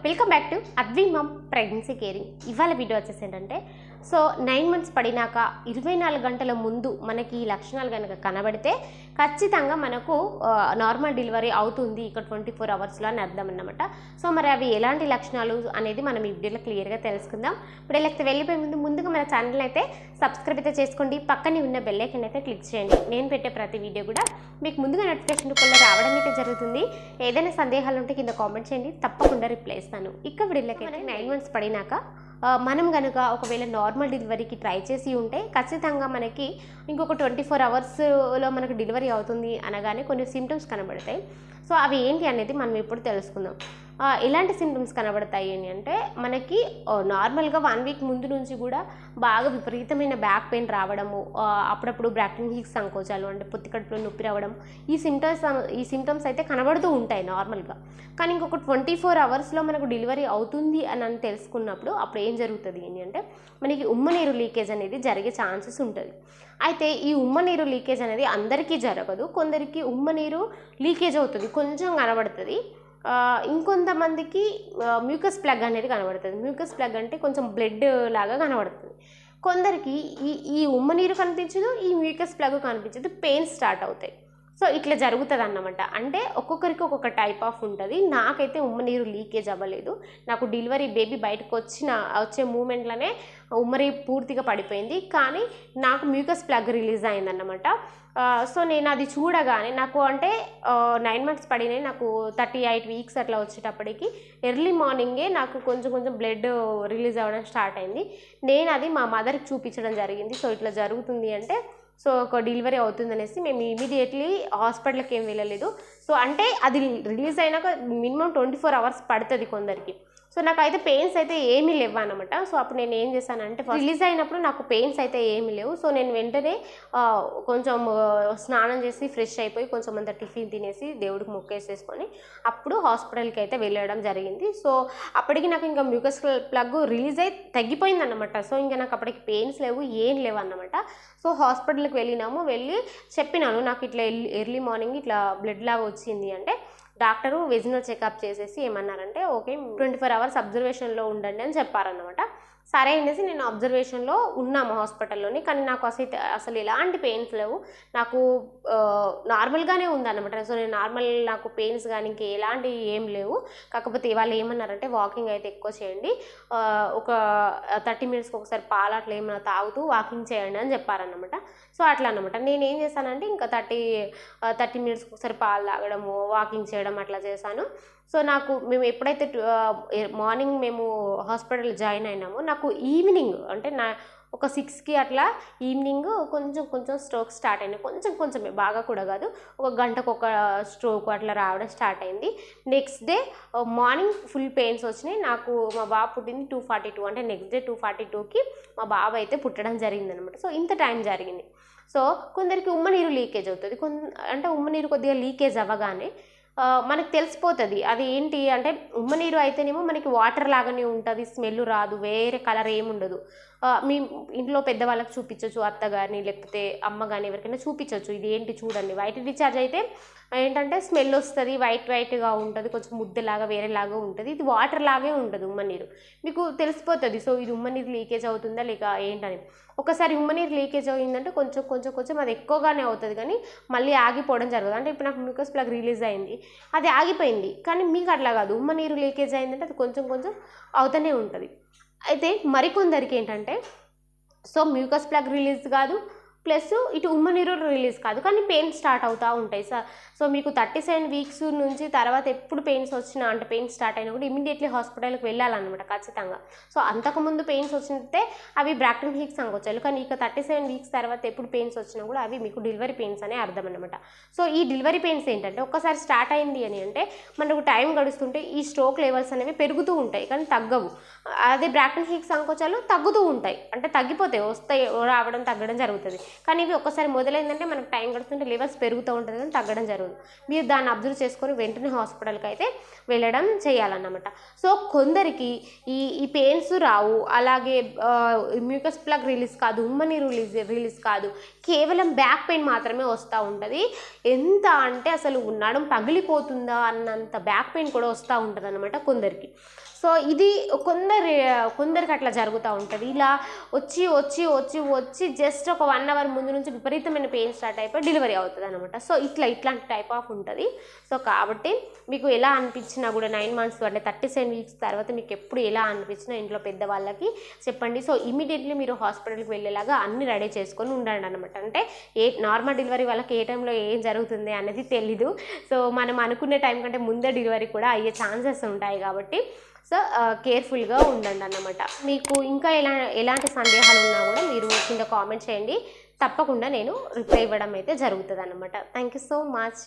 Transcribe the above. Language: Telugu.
Welcome back to Advi mum pregnancy caring. ఇవాళ వీడియో వచ్చేసి ఏంటంటే, సో 9 months పడినాక 24 గంటల ముందు మనకి ఈ లక్షణాలు కనుక కనబడితే ఖచ్చితంగా మనకు నార్మల్ డెలివరీ అవుతుంది ఇక్కడ 24 hours అని అర్థం అన్నమాట. సో మరి అవి ఎలాంటి లక్షణాలు అనేది మనం ఈ వీడియోలో క్లియర్గా తెలుసుకుందాం. ఇప్పుడు ఇలా వెళ్ళిపోయే ముందుగా మన ఛానల్ అయితే సబ్స్క్రైబ్ అయితే చేసుకోండి, పక్కనే ఉన్న బెల్ ఐకాన్ అయితే క్లిక్ చేయండి. నేను పెట్టే ప్రతి వీడియో కూడా మీకు ముందుగా నోటిఫికేషన్ రూపంలో రావడం అయితే జరుగుతుంది. ఏదైనా సందేహాలు ఉంటే కింద కామెంట్ చేయండి, తప్పకుండా రిప్లై ఇస్తాను. ఇక వీడియోకి 9 months పడినాక మనం కనుక ఒకవేళ నార్మల్ డెలివరీకి ట్రై చేసి ఉంటే ఖచ్చితంగా మనకి ఇంకొక 24 hours మనకు డెలివరీ అవుతుంది అనగానే కొన్ని సిమ్టమ్స్ కనబడతాయి. సో అవి ఏంటి అనేది మనం ఇప్పుడు తెలుసుకుందాం. ఎలాంటి సిమ్టమ్స్ కనబడతాయి అని అంటే, మనకి నార్మల్గా 1 week ముందు నుంచి కూడా బాగా విపరీతమైన బ్యాక్ పెయిన్ రావడము, అప్పుడప్పుడు బ్రాక్టిన్ హీక్స్ సంకోచాలు అంటే పొత్తి కడుపులో నొప్పి రావడం, ఈ సిమ్టమ్స్ అయితే కనబడుతూ ఉంటాయి నార్మల్గా. కానీ ఇంకొక 24 hours మనకు డెలివరీ అవుతుంది అని తెలుసుకున్నప్పుడు అప్పుడు ఏం జరుగుతుంది అని అంటే, మనకి ఉమ్మనీరు లీకేజ్ అనేది జరిగే ఛాన్సెస్ ఉంటుంది. అయితే ఈ ఉమ్మనీరు లీకేజ్ అనేది అందరికీ జరగదు. కొందరికి ఉమ్మనీరు లీకేజ్ అవుతుంది, కొంచెం కనబడుతుంది. ఇంకొంతమందికి మ్యూకస్ ప్లగ్ అనేది కనబడుతుంది. మ్యూకస్ ప్లగ్ అంటే కొంచెం బ్లడ్ లాగా కనబడుతుంది. కొందరికి ఈ ఉమ్మనీరు కనిపించదు, ఈ మ్యూకస్ ప్లగ్ కనిపించదు, పెయిన్ స్టార్ట్ అవుతాయి. సో ఇట్లా జరుగుతుంది అన్నమాట. అంటే ఒక్కొక్కరికి ఒక్కొక్క టైప్ ఆఫ్ ఉంటుంది. నాకైతే ఉమ్మనీరు లీకేజ్ అవ్వలేదు. నాకు డెలివరీ బేబీ బయటకు వచ్చే మూమెంట్లోనే ఉమ్మనీరు పూర్తిగా పడిపోయింది, కానీ నాకు మ్యూకస్ ప్లగ్ రిలీజ్ అయిందన్నమాట. సో నేను అది చూడగానే నాకు అంటే 9 months పడినాయి, నాకు 38 weeks అట్లా వచ్చేటప్పటికి ఎర్లీ మార్నింగే నాకు కొంచెం బ్లడ్ రిలీజ్ అవ్వడం స్టార్ట్ అయింది. నేను అది మా మదర్కి చూపించడం జరిగింది. సో ఇట్లా జరుగుతుంది అంటే, సో ఒక డెలివరీ అవుతుంది అనేసి మేము ఇమీడియట్లీ హాస్పిటల్కి ఏం వెళ్ళలేదు. సో అంటే అది రిలీజ్ అయినాక మినిమం 24 hours పడుతుంది కొందరికి. సో నాకైతే పెయిన్స్ అయితే ఏమీ లేవు అనమాట. సో అప్పుడు నేను ఏం చేశానంటే, రిలీజ్ అయినప్పుడు నాకు పెయిన్స్ అయితే ఏమీ లేవు. సో నేను వెంటనే కొంచెం స్నానం చేసి ఫ్రెష్ అయిపోయి కొంచెం అంత టిఫిన్ తినేసి దేవుడికి మొక్కేసేసుకొని అప్పుడు హాస్పిటల్కి అయితే వెళ్ళడం జరిగింది. సో అప్పటికి నాకు ఇంకా మ్యూకస్ ప్లగ్ రిలీజ్ అయి తగ్గిపోయింది అన్నమాట. సో ఇంకా నాకు అప్పటికి పెయిన్స్ లేవు, ఏం లేవు అన్నమాట. సో హాస్పిటల్కి వెళ్ళి చెప్పినాను, నాకు ఇట్లా ఎర్లీ మార్నింగ్ ఇట్లా బ్లడ్ లాగా వచ్చింది అంటే, డాక్టరు వెజినల్ చెకప్ చేసేసి ఏమన్నారంటే, ఓకే 24 hours అబ్జర్వేషన్లో ఉండండి అని చెప్పారన్నమాట. సరే అనేసి నేను అబ్జర్వేషన్లో ఉన్నాము హాస్పిటల్లోని. కానీ నాకు అసలు ఎలాంటి పెయిన్స్ లేవు, నాకు నార్మల్గానే ఉందన్నమాట. సో నేను నాకు పెయిన్స్ కానీ ఇంకా ఎలాంటి ఏం లేవు. కాకపోతే వాళ్ళు ఏమన్నారంటే, వాకింగ్ అయితే ఎక్కువ చేయండి, ఒక 30 minutesకి ఒకసారి పాలు అట్లా ఏమైనా తాగుతూ వాకింగ్ చేయండి అని చెప్పారన్నమాట. సో అట్లా అనమాట. నేను ఏం చేశానంటే, ఇంకా 30 minutesకి ఒకసారి పాలు తాగడము, వాకింగ్ చేయడం అట్లా చేశాను. సో మేము ఎప్పుడైతే మార్నింగ్ మేము హాస్పిటల్ జాయిన్ అయినామో, నాకు ఈవినింగ్ అంటే ఒక 6కి అట్లా ఈవినింగ్ కొంచెం స్ట్రోక్ స్టార్ట్ అయినాయి. కొంచెమే, బాగా కూడా కాదు, ఒక గంటకు ఒక స్ట్రోక్ అట్లా రావడం స్టార్ట్ అయింది. Next day morning full pains వచ్చినాయి. నాకు మా బాబు పుట్టింది 2:42, అంటే నెక్స్ట్ డే 2:42కి మా బాబు అయితే పుట్టడం జరిగిందనమాట. సో ఇంత టైం జరిగింది. సో కొందరికి ఉమ్మనీరు లీకేజ్ అవుతుంది. అంటే ఉమ్మనీరు కొద్దిగా లీకేజ్ అవ్వగానే మనకు తెలిసిపోతుంది అది ఏంటి అంటే, ఉమ్మనీరు అయితేనేమో మనకి వాటర్ లాగానే ఉంటుంది, స్మెల్ రాదు, వేరే కలర్ ఏముండదు. మీ ఇంట్లో పెద్దవాళ్ళకి చూపించవచ్చు, అత్త కానీ లేకపోతే అమ్మ కానీ ఎవరికైనా చూపించవచ్చు. ఇది ఏంటి చూడండి, వైట్ డిశ్చార్జ్ అయితే ఏంటంటే స్మెల్ వస్తుంది, వైట్గా ఉంటుంది, కొంచెం ముద్దలాగా వేరేలాగా ఉంటుంది. ఇది వాటర్ లాగే ఉంటుంది ఉమ్మనీరు, మీకు తెలిసిపోతుంది. సో ఇది ఉమ్మనీరు లీకేజ్ అవుతుందా లేక ఏంటని. ఒకసారి ఉమ్మనీరు లీకేజ్ అయిందంటే కొంచెం అది ఎక్కువగానే అవుతుంది, కానీ మళ్ళీ ఆగిపోవడం జరగదు. అంటే ఇప్పుడు నాకు మ్యూకస్ ప్లగ్ రిలీజ్ అయింది, అది ఆగిపోయింది. కానీ మీకు అట్లా కాదు, ఉమ్మనీరు లీకేజ్ అయిందంటే అది కొంచెం అవుతూనే ఉంటుంది. అయితే మరికొందరికి ఏంటంటే, సో మ్యూకస్ ప్లగ్ రిలీజ్ కాదు, ప్లస్ ఇటు ఉమ్మనీరు రిలీజ్ కాదు, కానీ పెయిన్ స్టార్ట్ అవుతూ ఉంటాయి. సో మీకు 37 weeks నుంచి తర్వాత ఎప్పుడు పెయిన్స్ వచ్చినా, అంటే పెయిన్ స్టార్ట్ అయినా కూడా ఇమీడియట్లీ హాస్పిటల్కి వెళ్ళాలన్నమాట ఖచ్చితంగా. సో అంతకుముందు పెయిన్స్ వచ్చితే అవి బ్రాక్టిన్ హీక్స్ సంకోచాలు, కానీ ఇక 37 weeks తర్వాత ఎప్పుడు పెయిన్స్ వచ్చినా కూడా అవి మీకు డెలివరీ పెయిన్స్ అనే అర్థం అనమాట. సో ఈ డెలివరీ పెయిన్స్ ఏంటంటే, ఒక్కసారి స్టార్ట్ అయింది అని అంటే మనకు టైం గడుస్తుంటే ఈ స్ట్రోక్ లెవెల్స్ అనేవి పెరుగుతూ ఉంటాయి, కానీ తగ్గవు. అదే బ్రాక్టిక్ సంకోచాలు తగ్గుతూ ఉంటాయి, అంటే తగ్గిపోతాయి, వస్తాయి, రావడం తగ్గడం జరుగుతుంది. కానీ ఇవి ఒక్కసారి మొదలైందంటే మనకు టైం గడుస్తుంటే లెవెల్స్ పెరుగుతూ ఉంటుంది కానీ తగ్గడం జరగదు. మీరు దాన్ని అబ్జర్వ్ చేసుకొని వెంటనే హాస్పిటల్కి అయితే వెళ్ళడం చేయాలన్నమాట. సో కొందరికి ఈ పెయిన్స్ రావు, అలాగే మ్యూకస్ ప్లగ్ రిలీజ్ కాదు, ఉమ్మనీరు రిలీజ్ కాదు, కేవలం బ్యాక్ పెయిన్ మాత్రమే వస్తూ ఉంటుంది. ఎంత అంటే అసలు నడుం పగిలిపోతుందా అన్నంత బ్యాక్ పెయిన్ కూడా వస్తూ ఉంటుంది అన్నమాట కొందరికి. సో ఇది కొందరికి అట్లా జరుగుతూ ఉంటుంది. ఇలా వచ్చి వచ్చి వచ్చి వచ్చి జస్ట్ ఒక 1 అవర్ ముందు నుంచి విపరీతమైన పెయిన్ స్టార్ట్ అయిపోయి డెలివరీ అవుతుంది అనమాట. సో ఇట్లాంటి టైప్ ఆఫ్ ఉంటుంది. సో కాబట్టి మీకు ఎలా అనిపించినా కూడా 9 మంత్స్ అంటే 37 వీక్స్ తర్వాత మీకు ఎప్పుడు ఎలా అనిపించినా ఇంట్లో పెద్దవాళ్ళకి చెప్పండి. సో ఇమీడియట్లీ మీరు హాస్పిటల్కి వెళ్ళేలాగా అన్ని రెడీ చేసుకొని ఉండండి అనమాట. అంటే నార్మల్ డెలివరీ వాళ్ళకి ఏ టైంలో ఏం జరుగుతుంది అనేది తెలీదు. సో మనం అనుకునే టైం కంటే ముందే డెలివరీ కూడా అయ్యే ఛాన్సెస్ ఉంటాయి కాబట్టి సో కేర్ఫుల్గా ఉండండి అన్నమాట. మీకు ఇంకా ఎలాంటి సందేహాలు ఉన్నా కూడా మీరు కింద కామెంట్ చేయండి, తప్పకుండా నేను రిప్లై ఇవ్వడం అయితే జరుగుతుంది అన్నమాట. Thank you so much.